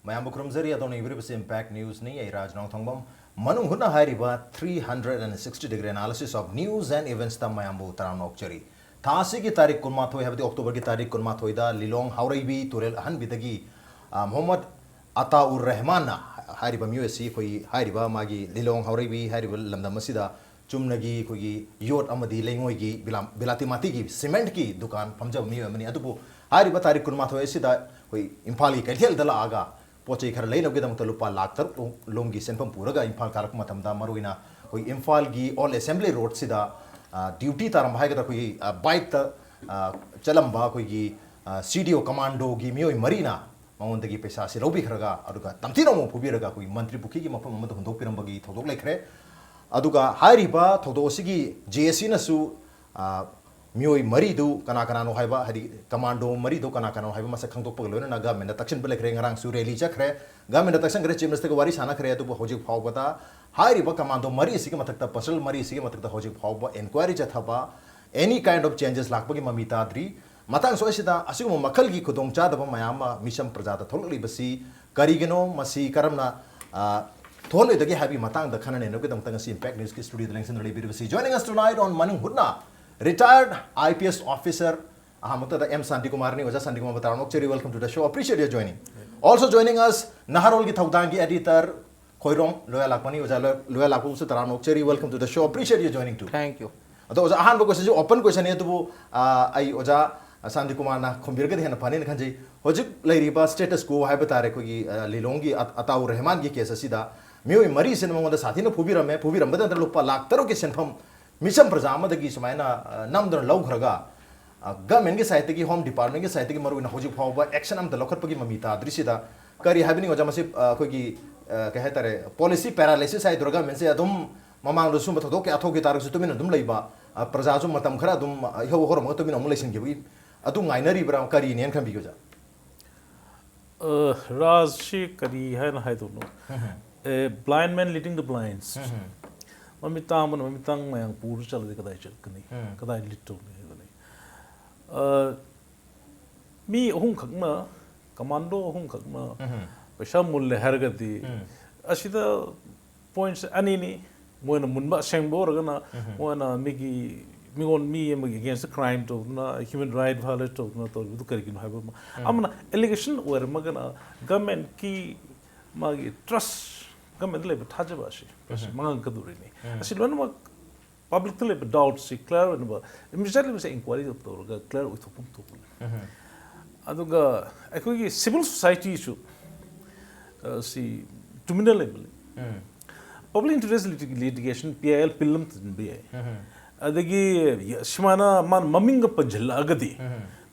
Mayam Krumzari adon ibris impact news ni ay Raj Nongthombam Manung Hutna hairiba 360-degree analysis of news and events ta mayambu taranok chari. Thasi ki tarik kunmathoi habdi October ki tarik kunmathoi da Lilong Hauraibi Turel Han Bidagi Muhammad Ataur Rahman hairiba MUSC koi hairiba magi Lilong Hauraibi hairiba lamda masida chumnagi koi yot amadi lengoi gi bilati mati gi cement ki dukan phamjab mi amani adubu hairiba tarik kunmathoi sida koi imphali kaithel dala aga pochai khar lein ogedam ta lupa lakh tar lomgi senpam puraga imphal karak matam da maruina koi imphal gi all assembly road sida duty taram bhai ga koi bike ta chalamba koi gi CDO commando gi mioi marina maundagi pesa si robi kharaga aduga tamtino mo phubiraga koi mantri bukhi gi mapam amad hundok pirambagi thodok lekhre aduga hairiba thodo sigi JSC na su mioi maridu kana kana no haiba hadi commando maridu kana kana haiba masa khangtok paglo na government takshin bele kre ngarang su rally chakre government takshin kre chief minister ko wari sana kre adu hojik phau bata hairiba commando mari sigi matakta pasal mari sigi matakta hojik phau ba inquiry chathaba any kind of changes lakpagi mamita dri matang so sida asigu makal gi khudong cha daba mayama mission prajata tholli basi karigeno masi karamna thole dagi habi matang da khanane no kedam tang si impact news ki studio lengsen rally basi joining us tonight on Manung Hutna retired IPS officer Ahmad M. Shantikumar ni Oja Shantikumar Bataranok Cherry, welcome to the show. Appreciate your joining. Also joining us Naharol ki Thoudang ki editor Khoirom Loyalakpa ni Oja Loyalakpa se Taranok Cherry, welcome to the show. Appreciate your joining too. Thank you. तो Oja ahan bako se open question ni to ai Oja Shantikumar na khombir ke hena pani na khanji hojik lairiba status quo hai batare ko gi lilongi Ataur Rahman gi case sida mioi mari sen mongoda sathi na phubirame phubirambada lupa lakh taro ke senpham mission prajama dagi sumaina namdar laukhraga government ki sahayata ki home department ki sahayata ki maru na hoji phawba action am dalokhat pagi mamita drisida kari habini oja masi koi ki kahe tare policy paralysis ai durga men se adum mamang lu sum thodok ke athoki tarak su tumin adum leiba praja su matam khara adum ho horom tumin amul lesin ge bi adu ngainari bra kari nen kham bi goja Raj shi kari hai na hai dono a blind man leading the blinds mamitang mayang pur chal de kadai chal kani kadai litto ne mi hung khakma commando hung khakma paisa mulle hargati asida points ani ni moina munba sengbo ragana moina migi migon mi against crime to na human right violation to na to du kari kin haiba amna allegation wer magana government ki magi trust government le bathaje ba shi mangang kaduri ni asilwan ma public le doubt si clear and ba immediately se inquiry to ga clear with pum to aduga ekoi civil society issue si criminal level public interest litigation PIL film bi adagi shimana man maming pa jhalla agadi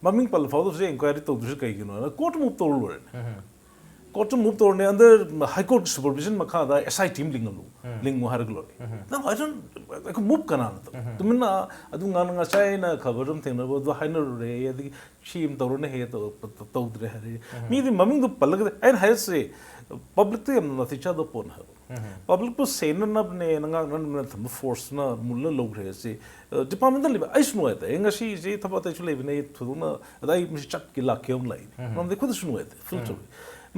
maming pal fawdo se inquiry to du kai gino court move to lo court move to ne under high court supervision makha da SI team ling mo harglo now I don't move kana to minna adu ngana sai na khabarum thengna bo do haina re adagi shim to ne he to dre hari mi di maming do palag and has say public to am na thicha do pon public po sen na ne nga na tham force na mulla log re se department le ai snu ate enga si je thapa ta chule ne thuduna dai mi chat ki la kyom lai nam de khud snu ate filter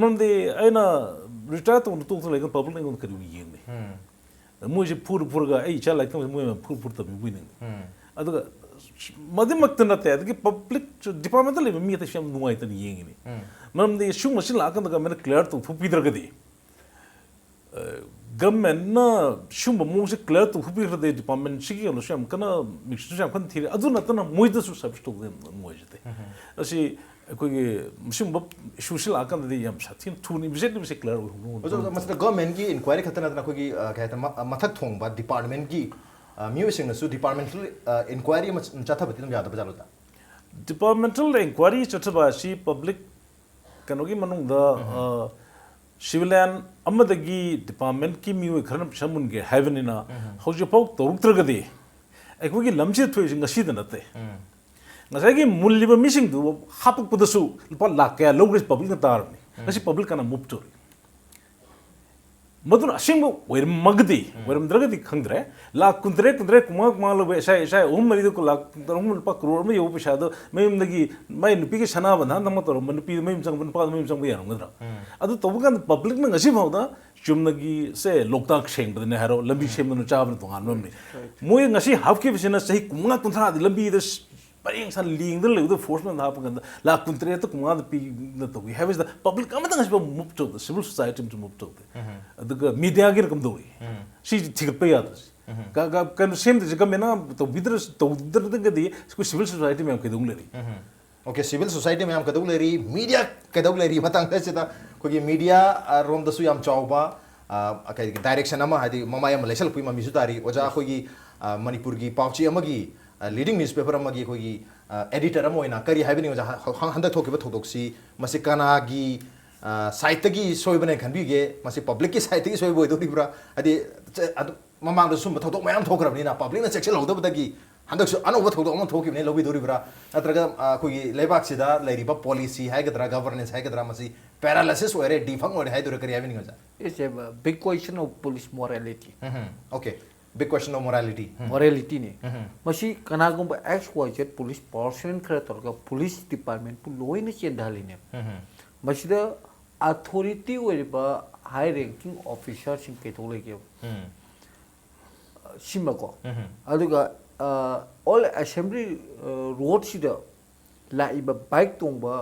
nam de aina retire to to le public ne ngon kari yin ne mo je pur ga ai cha like mo pur ta mi win aduga madimak na te adagi public department le mi ta sham nu ai ta yin ne nam de shung machine la kan ga me clear to phupi dra ga di government na shumba mong se clear to phupi ra de department shi gi no sham kana mix sham kan thiri aduna ta na moi da su sab sto de moi jete asi koi ge shumba social akan de yam sathin thuni visit se clear ho also masla government ki inquiry khatana na koi gi kahta mathak thong ba department ki music na su departmental inquiry ma chatha batin ya da bajalo ta departmental inquiry chatha ba shi public kanogi manung da civilian amadagi department ki mi kharam shamun ge heaven ina hoje pok toruktragadi ekoi lamje thoi ngasi da nate ngasai gi mulli ba missing du hapuk pudasu pa lakya logris public na tar ni ngasi public kana move to मधुन using वैरमगदी वैरमद्रगदी खंगद्रे lakh कुंद्रे कुंद्रे कुमाक मालो ऐसा ऐसा ओम मरीदो को लाख तरम लुपा करोड़ में यो पैसा दो मैं नगी मैं नुपी के सना बना नम तोर मन नुपी मैं संग बन पा मैं संग बयान गद्रा अदु तबगन पब्लिक न ngasi भावदा चुमनगी से लोकताक शेंग बदने हारो लंबी शेम न चाब न तोंगान ममनी मोय ngasi हाफ के बिसना सही कुंगा कुंथरा लंबी the Paring san ling the level force man happen la country to command the we have is the public among move to the civil society to move to the media get come do she take pay others can same the Gamena to withers to the civil society may have okay civil society may have cadolery media cadolery matang the media room the suyam chauba direction ama hadi mamaya malaysia pui misutari oja kogi manipurgi pauchi amagi leading newspaper amagi kogi editor amoina kari haibini oja handa thokiba thodoksi masi kanagi site gi soibane khanbige masi public ki site gi soibo idoribra adi mamang da sumba thodok mayam thokrabni na public na section lodabdagi handak su anoba thodok amon thokibne lobi doribra atraga kogi lebak sida lairiba policy haigadra governance haigadra masi paralysis oire defang oire haidor kari haibini oja it's a big question of police morality okay big question of morality morality ne masi kanagum XYZ police person khara torga police department pu loina chendali ne masi the authority oiriba high ranking officers in ketolege simako aduga all assembly road sida laiba bike tongba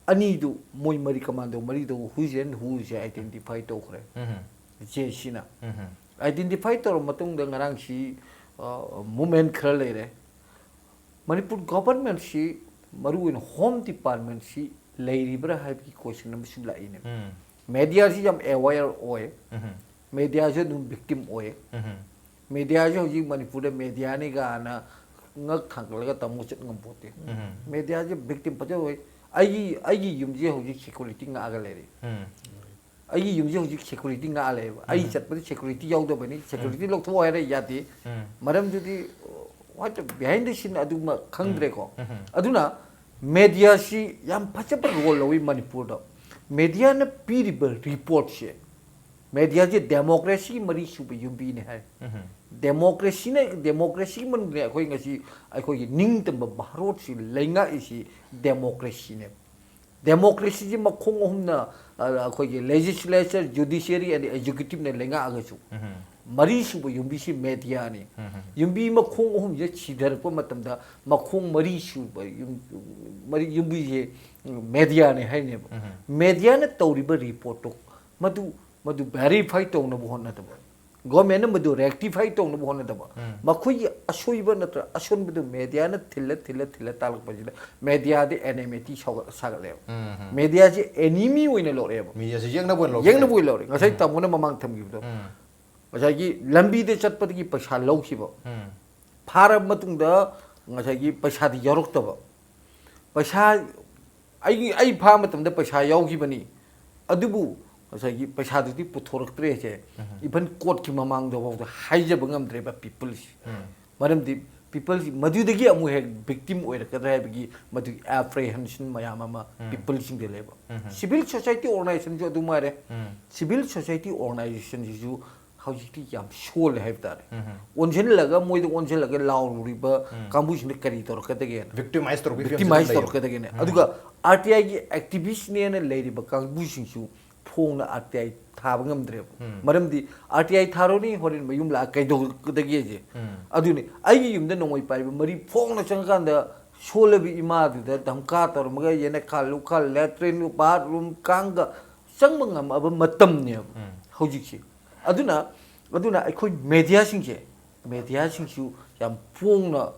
ani du moi mari commando mari do who is identify to khre je sina identify to matung da ngarang si movement khra le re manipur government si maru in home department si leiribra have ki question nam sim la ine media si jam aware oe media je dum victim oe media je hoji manipur de media ni ga na ngak thang la tamu chet ngam pote media je victim pa je ai yum je hoji security nga ga le re ai yum je hoji security nga le ai chat pa security yaw do bani security lok tho ai re yati maram judi what behind the scene adu ma khangdre ko aduna media si yam phachap role lowi manipur do media na piriba report she media je democracy mari subi yumbi ne hai democracy man ne khoi ngasi ai khoi ning tam bharot si lenga isi democracy ne democracy ji makhong humna khoi legislature judiciary and executive ne lenga agachu mari subu yumbi si media ne yumbi makhong hum je chidar ko matam da makhong mari su mari yumbi je media ne hai ne media ne tawriba report to madu verify to na bhonna ta government madu rectify to na bhonna ta makhoi asoiba natra ason madu media na thilla talak pajila media de enmity sagale media je enemy oina lore media je yengna boi lore ngasai tamona mamang thamgi do ngasai gi lambi de chatpat gi paisa lawkhiba phara matung da ngasai gi paisa di yarok ta ba paisa ai pha matam da paisa yawgi bani adubu ngasai paisa di puthorok tre che even court ki mamang do ba haija bangam tre ba people maram di people madu de gi amu he victim oira kadra gi madu apprehension mayam ama people sing de leba civil society organization jo du mare civil society organization ju howjiti yam shol have that onjhen laga moi de onjhen laga law riba kambuj ne kari tor kadage victimize tor kadage ne aduga RTI gi activist ne ne leiriba kambuj sing ju phongna RTI thaba ngamdre maramdi RTI tharoni horin mayum la kai do kadage je aduni ai yum de nomoi pai mari phongna changkan da sholabi ima da damka tor maga yene khalu khal latrine bathroom kanga changmangam aba matam ne hojiki aduna akhoi media singje su yam phongna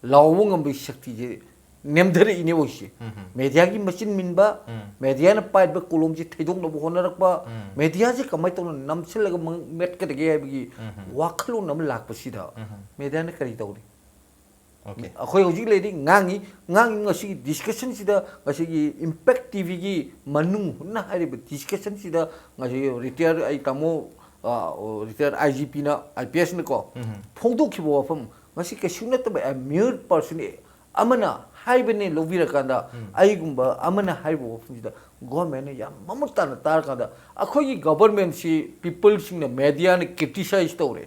lawung bi shakti je nemdare ine woshi media gi machine minba media na pai ba kolom ji thedong no hona rakba media ji kamai to namsil ga met ka de gi wakhlu nam lak pasida media na kari tawri okay akhoi hoji ledi ngangi ngasi discussion sida ngasi impact tv gi manung hutna hari discussion sida ngasi retire ai tamo retire IGP na IPS na ko phongdo khibo wafam ngasi ke sunat ba a mere person amana हाइबने लोबिरकांदा आइगुंबा अमना हाइबो फुजिदा government ने याम ममताना तारकांदा अखोगी गवर्नमेंट सी पीपल सिंग मीडिया ने क्रिटिसाइज तौरे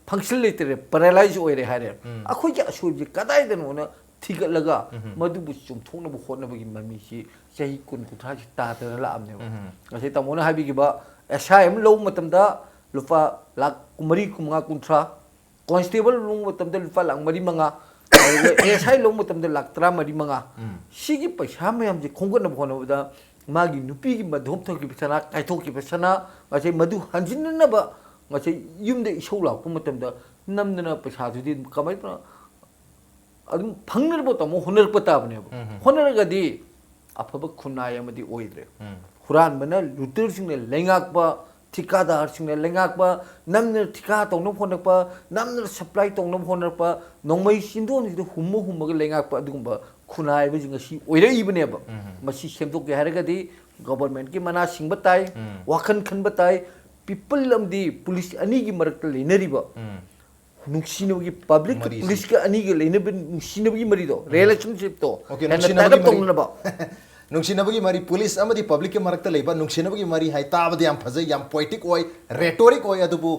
फंक्शन लेते पैरालाइज होरे हारे अखोगी असुबि कदाइदनो न थिगलगा मधुबु चुमथोंनबु होनबगी ममीसी सही कुन कुथासी तादना लामने असे तमोना हाबिगिबा एसआईएम लो मतमदा लुफा लाख कुमरी कुमगा कुंथ्रा कांस्टेबल लो मतमदा लुफा लाख मरी मंगा एसआई लो मतमदा लाख 13 मरी मंगा सिगी पैसा मयाम जे खोंगन होनबदा मागी नुपीगी मधोम थोकी पसना काइथोकी पसना असे मधु हंजिननबा असे युमदे इसौ लाख मतमदा नमदना पैसा जुदी कमाई अदुम फंगनबो तमो होनरप ताबने होनरगदी अफब खुनाय अमदी ओइद्रे हुरान बना लुटर सिंगने लेंगाकबा ठिकादार सिंगने लेंगाकबा नमने ठिका तौनो फोनकबा नमने सप्लाई तौनो फोनकबा नोंमै सिंदोन सिदो हुम्मो हुम्मग लेंगाकबा अदुगुंबा खुनाय बजिंग सी ओइरइबनेबा मसी सेमदोक हारगदी गवर्नमेंट की मना सिंगबा ताई वाखन खनबा ताई पीपल अमदी पुलिस अनी की मरक लेनरिबा नुक्सिनबगी पब्लिक पुलिस का अनी के लेनब नुक्सिनबगी मरिदो रिलेशनशिप तो नुक्सिनबगी नुक्सिनबगी मरी पुलिस अमदी पब्लिक के मरकता लेबा नुक्सिनबगी मरी हाय ताबदे याम फजै याम पोएटिक ओय रेटोरिक ओय अदुबु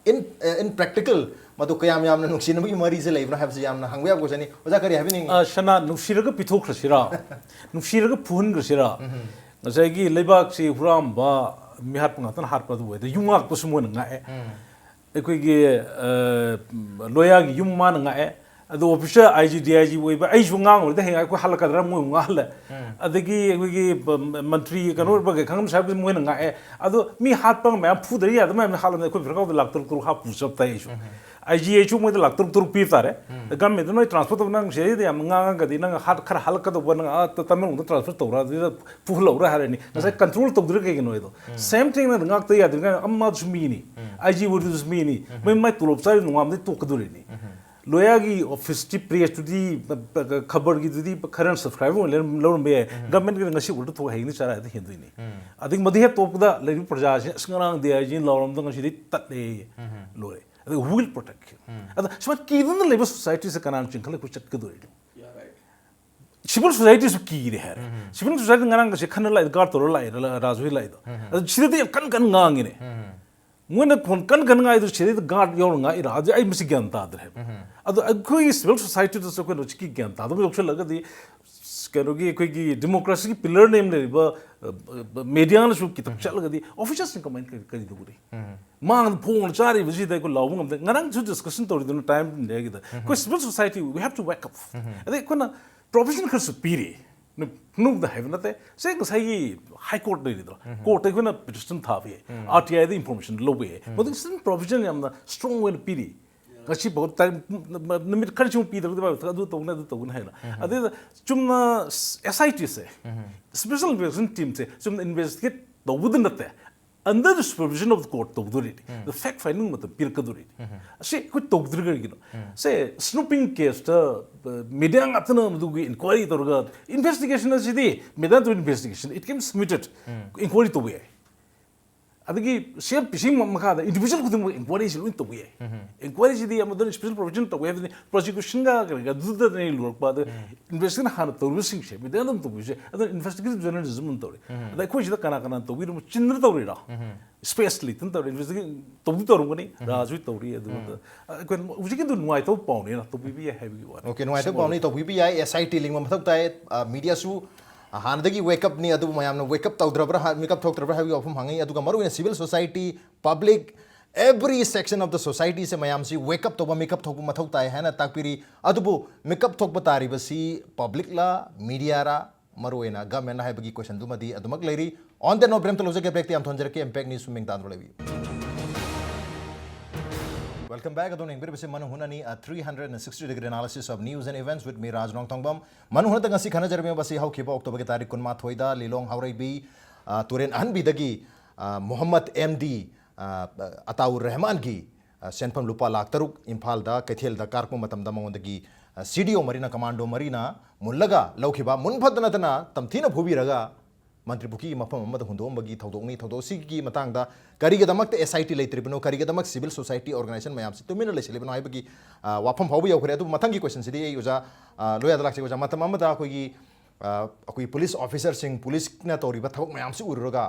इन प्रैक्टिकल मदु कयाम याम नुक्सिनबगी मरी से लेबना हाबसे याम हंगबया गोसनी ओजा करी हाबिनि शना नुक्सिरग पिथोखरसिरा नुक्सिरग फुहनगरसिरा ngsaigi leibak si huramba mihat pangatan harpa du de yungak pusumon ngae ekoigi loya gi yum man ngae ado officer IGDIG woiba ai jungang de he ko halakadra mo ngala adagi ekoigi mantri kanor ba khangam sab mo ngae ado mi hat pang ma phudri ya ma halam ko firqa laktur tur ha pusap tai isu IGH mo de laktur tur pi tare gam me no transport nang se de am nga ga di nang hat khar halka do bon ta tamang do transfer to ra de puhlo ra harani na control to dur ke no do same thing na ngak ta ya de amma jumini IG would do mini me mai tulop sai no am de to kaduri ni loya gi office ti press to di khabar gi di current subscriber le lo me government gi ngasi ul to hai ni chara de hindu ni adik madi he top da le praja sngarang de IG loram da ngasi di tat le lore who will protect you? Smart key in the labor society is a canon chinkle which at Kudu. Civil society is key here. Civil society is a canal like Gartor light, Razui light. Chili can gang in it. When a con can either chili the guard your I miss again. A civil society to second which key again. Other look at the Skarogi democracy pillar named median should keep the officials in comment. Man, Pong, Chari, visit the Long of the Narang discussion to the time negative. Because civil society, we have to wake up. They couldn't professional superior. No, the heaven at the same as High Court leader. Court taken a petition Tavi, RTI the information low way. But this is provision and the strong will pity. She bought time, the culture Peter about Tone Hela. Other Chumna SIT say, special investigation team say, some investigate the wooden at there. Under the supervision of the court, the fact finding with the Pirkaduri. Say, could talk the say, snooping case, media inquiry, investigation as it is, Medan investigation, it came submitted, inquiry to way. I think share fishing Mamaka, individual inquiry is to way. Inquiry is the special provision to have the prosecution, do the work, but the investigation had to missing shape, with them to wish, other investigative journalism. The question the Kanakana to Wirum Chinrita, space lit, investigating Tobitoruni, Razutori, we can do White Pony to be a heavy one. Okay, White Pony to BBI, SIT, Limam, media su. हानदगी wake up नहीं अदु मयामना wake up तौद्रबरा make up थोक्त्रबरा हाबी ऑफम हांगे अदुगा मरुइन civil society public every section of the society से मयाम सी वेकअप तोबा मेकअप थोक मथौ ताय हैना ताकपिरी अदुबु मेकअप थोक बतारी बसी पब्लिक ला मीडिया रा मरुइना गवर्नमेंट हाबगी क्वेश्चन दुमदी अदुमक लेरी ऑन द नो ब्रेम तलोजे के प्रेक्टी हम थोंजर के इंपैक्ट न्यूज़ सुमिंग तान रोलेवी Welcome back. Adon ingber bese Manung Hutna ni 360-degree analysis of news and events with me Nongthombam. Manung Hutna ngasi khana jarme basi hau khiba October ke tarik kunma thoida lilong haurai bi turen an bi dagi Muhammad MD Ataur Rahman gi senpam lupa lakh taruk Imphal da Kaithel da karpu matam da mangondagi CDO marina commando marina mullaga laukhiba munphadna tana tamthina bhubi raga मंत्री पुकी मफम अमद हुंदोंबगी थौदोंनी थौदोसीगी मतंगदा करिगदमक SIT लेत्रिबनो करिगदमक civil society organisation मयाम से तुमिन लेसिलिबनो हाइबगी वाफम फावबि यौखरे अदु मथंगी question सिदि ए ओजा लोयादलाक्से ओजा मतम अमदा अखोगी अखोई police officer Singh police ना तौरिबा थबक मयाम से उरुगा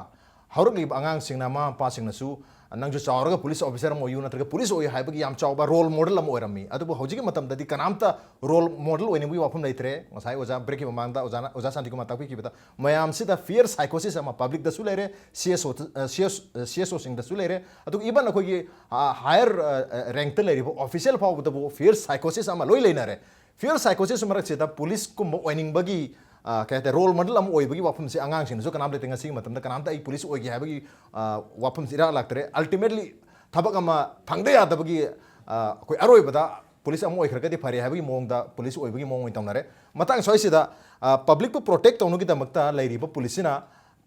हौरकलिब आंगांग सिंगना मा पासिंगनसु नंजु चावरगा पुलिस ऑफिसर मोयु नत्रगा पुलिस ओय हाइबगी याम चावबा रोल मॉडल अम ओरमी अदुबो हौजिगे मतमददि कनामता रोल मॉडल ओइनेबुई वाफम लेत्रे ngасai ओजा ब्रेक ममांगदा ओजा शांतिकुमार ताकपिकिबता मयाम सिदा फियर साइकोसिस अमा पब्लिक दसु लेरे CSO सिंग दसु लेरे अदु इबन अखोगी हायर रैंक त लेरिबो ऑफिशियल फावबदबो फियर साइकोसिस अमा लोय लेनारे फियर साइकोसिस मरक सेदा पुलिस कुम ओइनिंगबगी कहते रोल मॉडल अम ओइबगी वाफम से आंगांग सिंगसु कनाम लेते ngasi मतमदा कनामता आई पुलिस ओइगे हाबगी वाफम सिरा लागतरे अल्टीमेटली थबक अमा फंगदे यादबगी कोई अरोइबदा पुलिस अम ओइखरगदि फरे हाबगी मोंगदा पुलिस ओइबगी मोंग ओइ तमनारे मतंग सोइसिदा पब्लिक पु प्रोटेक्ट तौनुगी दमकता लेरिबो पुलिसना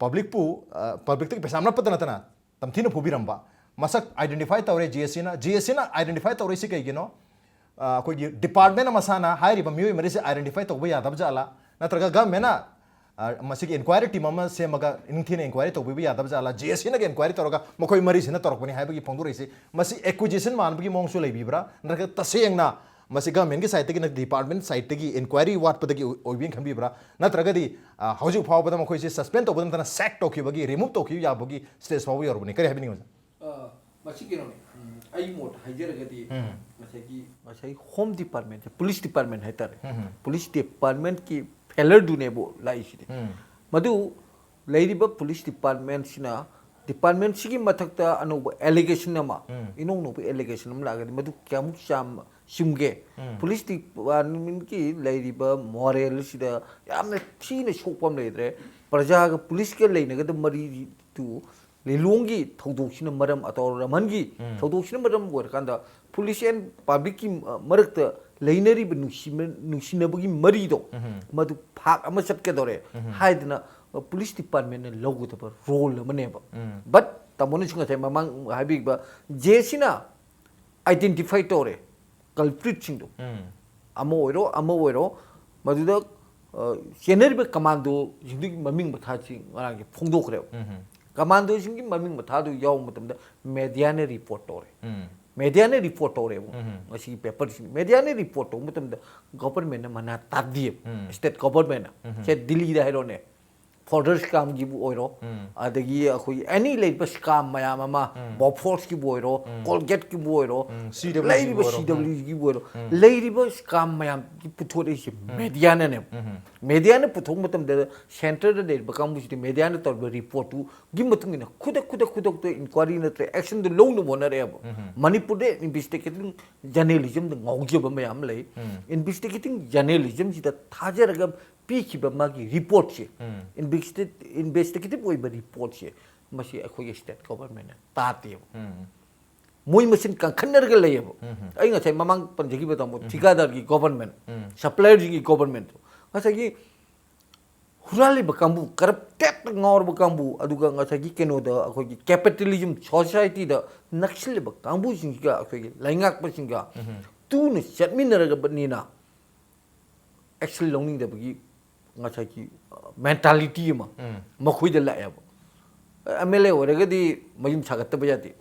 पब्लिक तक पैसा नपतना तमथिन फुबिरंबा मसक आइडेंटिफाई तौरे GSC ना आइडेंटिफाई तौरे से कईगिनो कोई डिपार्टमेंट मसाना हाइरिबा मियोय मरिसे आइडेंटिफाई तौबा यादब जाला नत्रगा गवर्नमेंट मसिक इंक्वायरी टीम अमा सेमगा इनथिन इंक्वायरी तौबा यादब जाला GSC ना इंक्वायरी तौरगा मखोय मरिसे ना तौरकबनी हाइबगी फोंदोरैसे मसि एक्विजिशन मानबगी मोंगसु लेबिब्रा नत्रगा तसेंगना मसि गवर्नमेंट की साइड तगी डिपार्टमेंट साइड तगी इंक्वायरी वाटपदगी ओइबिंग खंबिब्रा नत्रगदी हौजु फावबदा मखोयसे सस्पेंड तौबदन तना सैक तौखिबगी रिमूव तौखि याबगी स्टेज फाव योरबनी करे हाबिनी मसी केनोने आई मोट हाइजरगदी मसाई होम डिपार्टमेंट पुलिस डिपार्टमेंट हाइतारे पुलिस डिपार्टमेंट की फेलर दुनेबो लाइसिदे मधु लेरिबा पुलिस डिपार्टमेंट सिना डिपार्टमेंट सिगी मथकता अनोब एलिगेशन अमा इनोंग नोब एलिगेशन अम लागदे मधु क्यामुक चाम सिमगे पुलिस डिपार्टमेंट की लेरिबा मॉरल सिदा यामने थीने सोकपम लेद्रे प्रजागा पुलिस के लेनगद मरी तु लेलोंगी थौदोक्सिना मरम अतोर रमनगी थौदोक्सिना मरम वरकांदा पुलिस एंड पब्लिक की मरक्त लेनरीब नुसिनबगी मरीदो मधु फाक अमा चटकेदोरे हाइदना पुलिस डिपार्टमेंट ने लौगदब रोल मनेब बट तमोन सिंगथे ममांग हाइबिबा जेसिना आइडेंटिफाई तोरे कल्प्रिट सिंदो अमा ओइरो मधुदा चेनरीब कमांडो जिंदगी ममिंग बथाची ngaraги फोंदोखरे कमांडो सिंगी ममिंग बथादु याव मतमदा मीडिया ने रिपोर्ट तोरे मीडिया ने रिपोर्ट तोरे मसी पेपर मीडिया ने रिपोर्ट तो मतमदा गवर्नमेंट मना तादिए स्टेट गवर्नमेंट से दिल्ली दा हेरोने फॉर्डर्स काम की ओइरो अदगी अखोई एनी लेब स्काम मयाम अमा बॉफोर्स की ओइरो कोलगेट की ओइरो CW की ओइरो लेरिब स्काम मयाम की पुथोरे से मीडिया ने पुथों मतम दे सेंटर दे बकाम बुझि मीडिया ने तोर रिपोर्ट गी मतुंग ने खुद तो इंक्वायरी नत्रे एक्शन द लोंग मोनरे अब मणिपुर दे इन्वेस्टिगेटिंग जर्नलिज्म द ngौजब मयाम ले इन्वेस्टिगेटिंग जर्नलिज्म जिदा थाजरग पीखिबा मागी रिपोर्ट से इन्वेस्टिगेटिव ओइबा रिपोर्ट से मसी अखोई स्टेट गवर्नमेंट ताते मोय मसिन कंखनरग लेयब आई ngасai ममांग पंजगी बतामो ठिकादार की गवर्नमेंट सप्लायर की गवर्नमेंट ngасai की हुराले बकांबू करप्टेड ngor बकांबू अदुगा ngасai की केनोदा अखोई की कैपिटलिज्म सोसाइटी दा नक्सल बकांबू सिंगा अखोई लाइंगाक पसिंगा तुन चटमिनरग बनीना एक्शन लोनिंग दबगी ngасai की मेंटालिटी अमा मखुइद लायब MLA ओरगदी मयुम सागतब यादे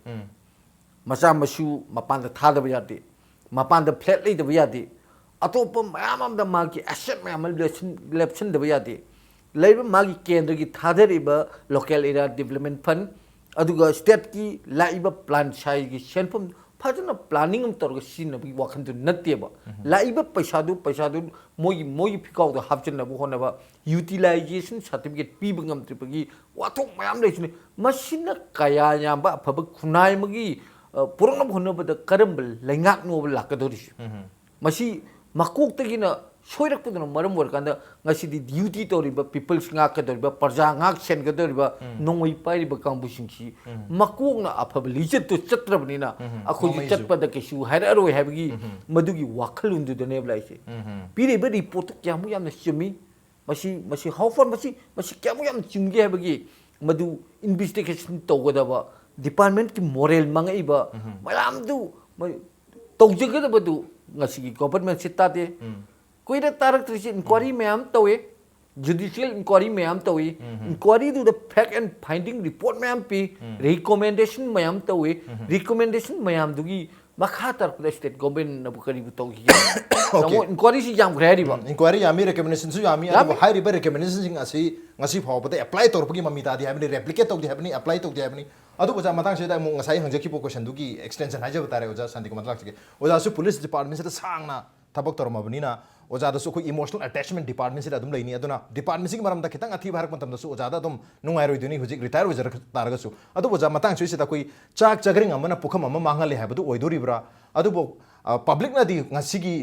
मचा मसु मपान थादब यादे मपान फ्लैट लेदब यादे अतोप मयाम द मागी एसेट मयाम लेप्शन दब यादे लेब मागी केंद्र की थादरिब लोकल एरिया डेवलपमेंट फंड अदुगा स्टेट की लाइब प्लान साइ की सेंफम फजना प्लानिंग हम तोरग सिनबी वाखन दु नत्तेबा लाइब पैसादु मोई फिकाउ द हापचनबो होनबा यूटिलाइजेशन सर्टिफिकेट पीब ngam वाथोक मयाम लेसिने मसिन कया याबा फब खुनाय मगी पुरंग होनबद करम लेंगाक नो लाकदोरिस मसी मकोक तगिना सोइरकपदन मरम वरकांदा ngasi di duty toriba people singa kadoriba parja ngak sen kadoriba nongoi pairiba kambusingsi makokna afab lijat to chatrabnina akhoi chatpada kesu hairaro habgi madugi wakhalundu dane blaise piriba report kyamu yamna chimi masi how far masi kyamu yam chimge habgi madu investigation togadaba department ki moral mangaiba mayam du tawjagada badu ngasi government sitade कोई Tarak inquiry ma'am तवे judicial inquiry mayam tawi inquiry to the fact and finding report mayam pi recommendation mayam tawi recommendation mayam dugi makha tar the state government na bukari bu tawi namo inquiry si jam gradi ba inquiry yami recommendation su yami adu high river recommendation sing asi ngasi phau bade apply tor pagi mami ta di habni replicate tok di habni apply tok di habni adu oja matang se da mo ngasai hangje ki question du ki extension haje batare oja Shantikumar lak ke oja su police department se sang na thabak tor mabni na oja da su ko emotional attachment department se da dum leini aduna department sing maram da kitang athi bharak matam da su oja da dum nungai roi duni hujik retire oja targa su adu oja matang se da koi chak chagring amana pukham amma mangal le habadu oidori bra adu bo public na di ngasi gi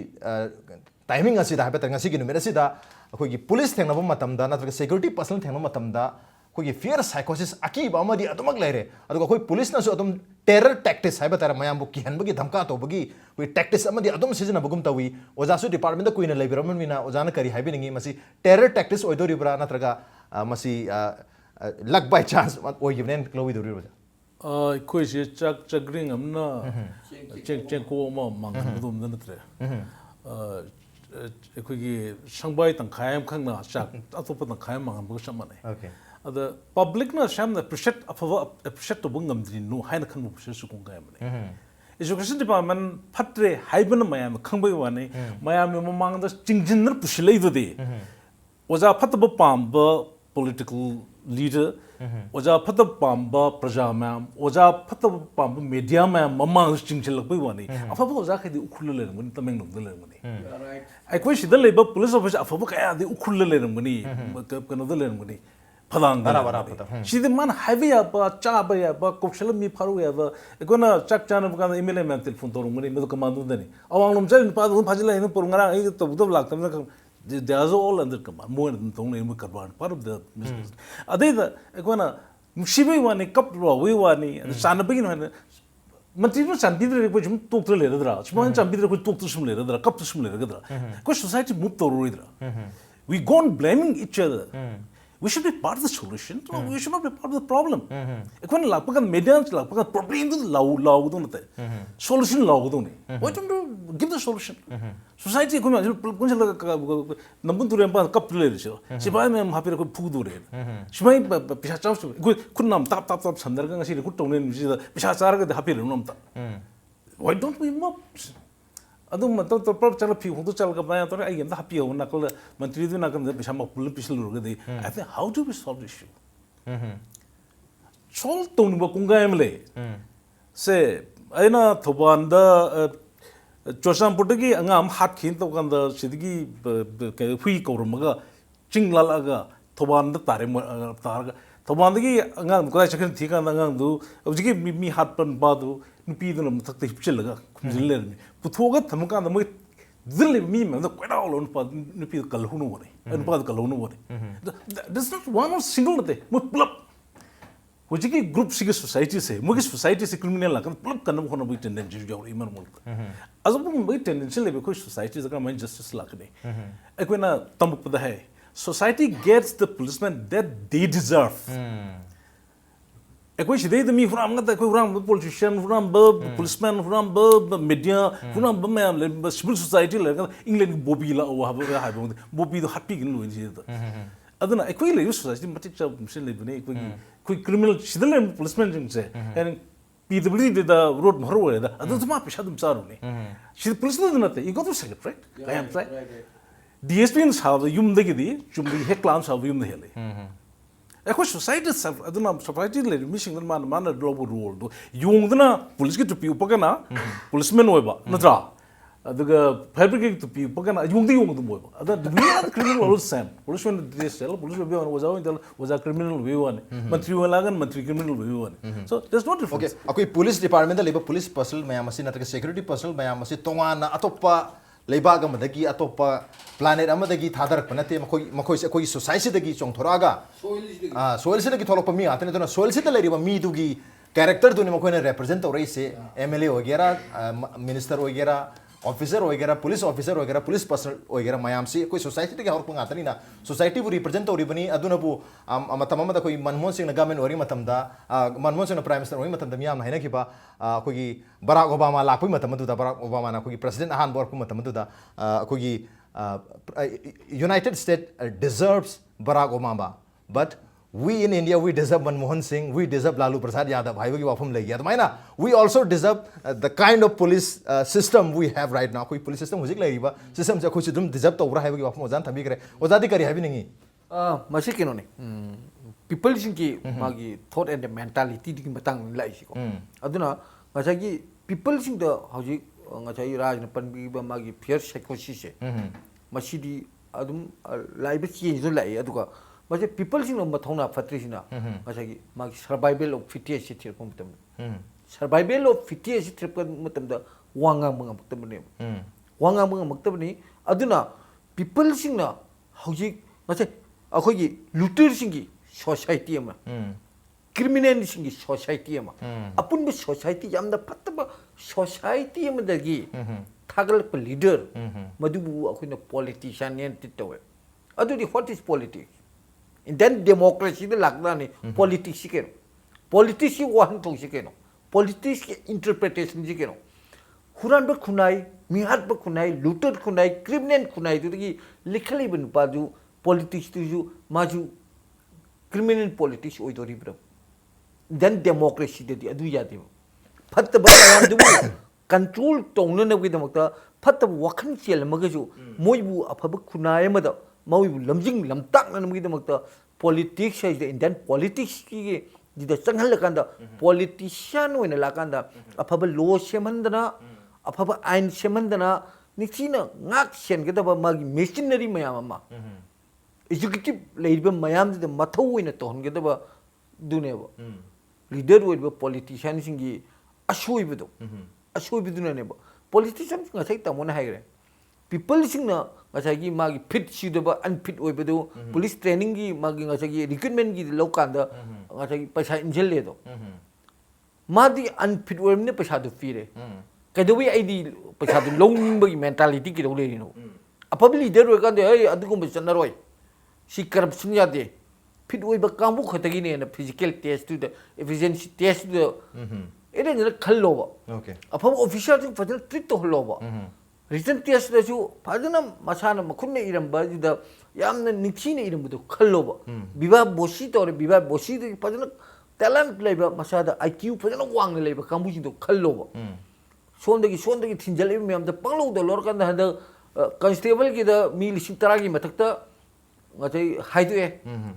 timing ngasi da habata ngasi gi numera si da koi gi police thengna ba matam da na security person thengna matam da koi fear psychosis aki ba ma di atumak leire adu koi police na su adum terror tactics hai batara mayam bu ki han bagi dhamka to bagi koi tactics ama di adum season bagum tawi oja su department da koi na leibiram mina oja na kari haibi ningi masi terror tactics oidori bra na traga masi luck by chance oi givnen klowi dori roja koi je chak chagring amna cheng ko ma mang dum na tre koi gi sangbai tang khayam khang na chak atopa tang khayam mang bu samane okay the public na sham na appreciate to bungam dri no haina khan bu se su kong ga mane education department phatre haiban mayam khangbai wani mayam me mang da chingjin nar pushilai de oja phatba pamba political leader oja phatba pamba praja mam oja phatba pamba media mam mamang chingchilak bai wani afa oja khadi ukhul le ngani tameng nong le ngani ai koi sidal le police officer afa ka ya de ukhul le ngani kano de le ngani Thoudang she the man heavy up chaba ya ba kopshal mi pharu ya ba gona chak chan ba email man telephone to ngani me command dani awang lom chal pa dun phajila hin por ngara ai to budab lak tam they are all under command more than tong ne karban part of the business ade da gona mushibai wani kap ro we wani san ba gin मंत्री में चांदी दे कोई जुम टोक ले रहा है चांदी दे कोई टोक तो सुम ले रहा है कब तो सुम ले रहा है कोई सोसाइटी मुक्त तो रो रहा we go on blaming each other we should be part of the solution we should not be part of the problem ekwan lakpakan media lakpakan problem do law do nate solution law do ne why don't you give the solution society ko kun nambun turem pa kap le ro sibai mem hapir ko phu do re sibai pisa chaw ko kun nam tap sandar ga ngasi ku tong ne pisa char ga hapir nam ta why don't we mop adum to prop chala phi hu to chal ka ba to ai yam da happy ho na kal mantri du na kam da pisa mak pul pisil ro ga de I think how do we solve this issue solve to ni ba kunga em le se aina thoban da chosam putagi angam hat khin to kan da sidgi hui ko ro ma ga ching la la ga thoban da tare tar ga thoban da gi angam ko chakhin thi ka angam du obji mi hat pan ba du nupi du nam thak te hipchil ga khumjil le ni puthoga thamka da moi dil mi ma da kwada lon pa nupi kal hu no ne pa kal hu no ne this not one single te mo plop hojiki group sig society se mo society se criminal la kan plop kan mo khono bi tendency jo iman mo azab mo bi tendency le ko society ka man justice la ne ekona tamuk pada hai society gets the policemen that they deserve ekoi sidai the mi from ngata ekoi from politician from policeman from media from civil society la england bobi la o ha ha bobi do happy gin lo ni da aduna ekoi le society matik cha mission le bune ekoi criminal sidal policeman jing se and pwd the road maro da adu ma pisha dum charu ne sid police no na te you got to say it right I am right dsp in sa yum de gi di chum di heklam sa yum de hele ekoi society aduna society le mission man global rule do yung dana police ki to pi upagana policeman oiba natra aduga fabricate to pi upagana yung dum oiba ada we are criminal all same policeman this cell police be on was a criminal we one mantri walagan mantri criminal we one so there's no difference okay akoi police department da leba police personnel mayam asi natka security personnel mayam asi tongana atopa leibag amadagi atopa planet amadagi thadarak panate makoi se koi society dagi chongthoraga soil se dagi tholok mi atene tona soil se tale riba mi dugi character duni makoi ne represent ore se mla wagera minister wagera officer wagera police officer wagera police person wagera mayam se koi society dagi hor pang atani na society bu represent ore bani aduna bu amatamama da koi manmohan singh na government ori matamda manmohan singh na prime minister ori matamda miyam haina ki ba koi Barack Obama lakpui matam da Barack Obama na koi president ahan bor ku matam da koi United States deserves Barack Obama, but we in India, we deserve Manmohan Singh, we deserve Lalu Prasad Yadav. We also deserve the kind of police system we have right now. Police system system deserve masih keno ni people singki magi thought and the mentality di matang lai siko aduna ngajagi people sing the hauji ngajagi raj na panbi ba magi fear psychosis masih di adum lai ba chi zo lai aduka masih people sing no thongna fatri sina ngajagi magi survival of fittest sit ko mutam survival of fittest sit ko mutam da wanga mga mutam ne wanga mga mutam ni aduna people sing na hauji masih अखोगी looter सिंगी society में criminal सिंगी society में अपन भी society यामदा फत्तबा society में दगी थागल प leader मधुबु अखोइना पॉलिटिशियन ने तितवे अदुदी what is politics in then democracy the लागदा ने पॉलिटिक्स के पॉलिटिक्स वाहन तो के पॉलिटिक्स के इंटरप्रिटेशन जी के हुरान ब खुनाई मिहात ब खुनाई लुटर खुनाई क्रिमिनल खुनाई दुगी लिखली बन पाजू politics tu maju criminal politics oidori bro then democracy de adu yadi phatta ba yam du control tongna na gi damakta phatta wakhan chel magaju moibu afaba khunai ma da moibu lamjing lamtak na gi damakta politics is the indian politics ki di da changhal kan da politician oina la kan da afaba law semandana afaba ain semandana nichina ngak sen ge da ba magi machinery mayam ma executive leader mayam de mathau ina to hon ge da ba dune ba leader with ba politician singi ashui bidu dune ne ba politician nga sai ta mon haigre people sing na nga sai gi magi fit si de ba unfit oi bidu police training gi magi nga sai gi recruitment gi lo kan da nga sai paisa injel le do madi unfit oi ne paisa du fi re kai do wi id paisa du long ba gi mentality ki do le no apa leader oi kan de ai adu ko ba chan roi si corruption ya de fit oi ba kamu khatagi ne physical test to the efficiency test to ere ne khallo ba okay apam official thing fajal treat to hollo ba written test da su fajana masana makhunne iram ba da yamna nichine iram bu khallo ba biba bosi to biba bosi de fajana talent leba masada iq fajana wang leba kamu ji to khallo ba sondagi thinjal me am da panglo da lor kan da constable ki da mi lising tara gi mathakta ngachai haidue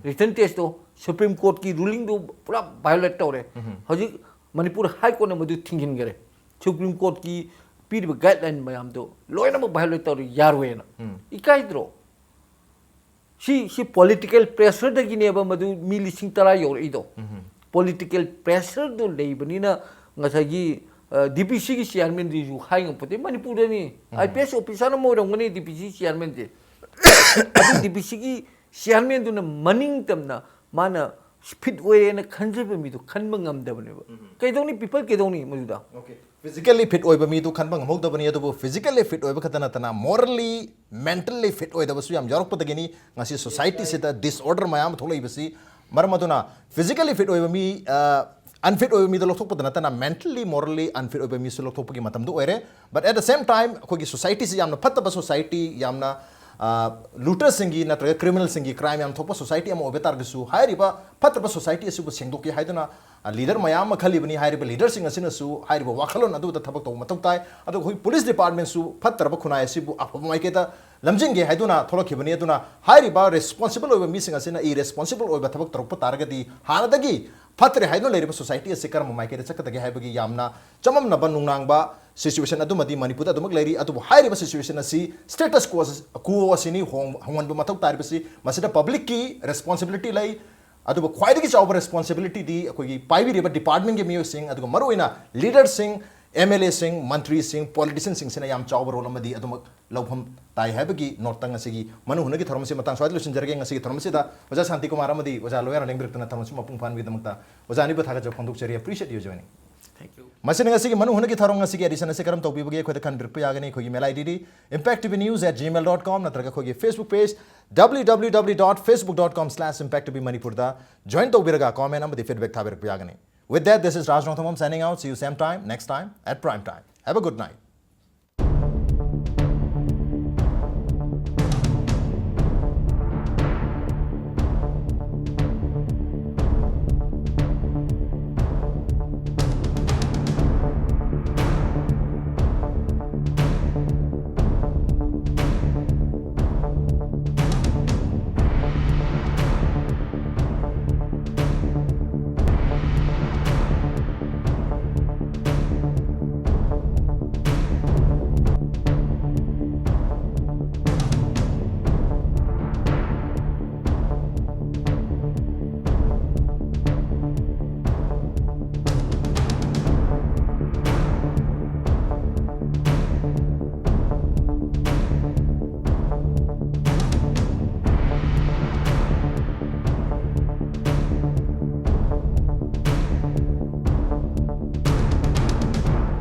written test to supreme court ki ruling do pura violate tore hoji manipur high court na madu thingin gere supreme court ki pir guideline mayam do loina ma violate tore yarwe na ikai dro si political pressure da gine ba madu mi lising tara yor ido political pressure do leibani na ngachai gi dpc ki chairman di ju high ngpote manipur ni ips officer mo rongani dpc chairman je adu dpc ki chairman du na maning tamna mana fit way na khanjebe mi du khanba ngamdabane ba kaidoni people kaidoni majuda okay physically fit oiba mi du khanba ngamogdabani adu physically fit oiba khatana tana morally mentally fit oida basu yam jarok patagini ngasi society se da disorder mayam tholai basi marmaduna physically fit oiba mi unfit oiba mi da lokthok patana tana mentally morally unfit oiba mi su lokthok pagi matam du oire but at the same time kogi society se yamna phatta ba society yamna looter singi natraga criminal singi crime yam thopa society am obetar gisu hairiba phatraba society asu sengdoki haiduna leader mayam khalibani hairiba leader sing asina su hairiba wakhalon adu da thabak to matok tai adu hoi police department su phatraba khunai asibu apamai ke ta lamjinge haiduna tholokhibani aduna hairiba responsible oiba mi sing asina irresponsible oiba thabak torpa targadi hanadagi phatre haiduna leiriba society asikar mamai ke chakatagi haibagi yamna chamam na banungnang ba situation adumadi manipur adumak leiri adu hairiba situation asi status quo asini hongan ba mathok taribasi masida public ki responsibility lai adu khwaidagi chawba responsibility di koi paibi riba department ge miyo sing adu maruina leader sing MLA sing mantri sing politician sing sina yam chawba role amadi adumak laupham tai haibagi nortang asigi manu hunagi tharmasi matang swad lusin jarge ngasigi tharmasi da oja Shantikumar amadi oja loyal lengbrek tana tharmasi mapung pan wi damta oja ani ba thaga jok khonduk cheri appreciate you joining thank you masina ngasigi manu hunagi tharong ngasigi edition ase karam topi bagi khoi kan birpe yagani khoi mail id impacttvnews@gmail.com natraga khoi Facebook page www.facebook.com/impacttvmanipur da join to biraga comment amadi feedback thabir yagani with that this is Nongthombam signing out see you same time next time at prime time have a good night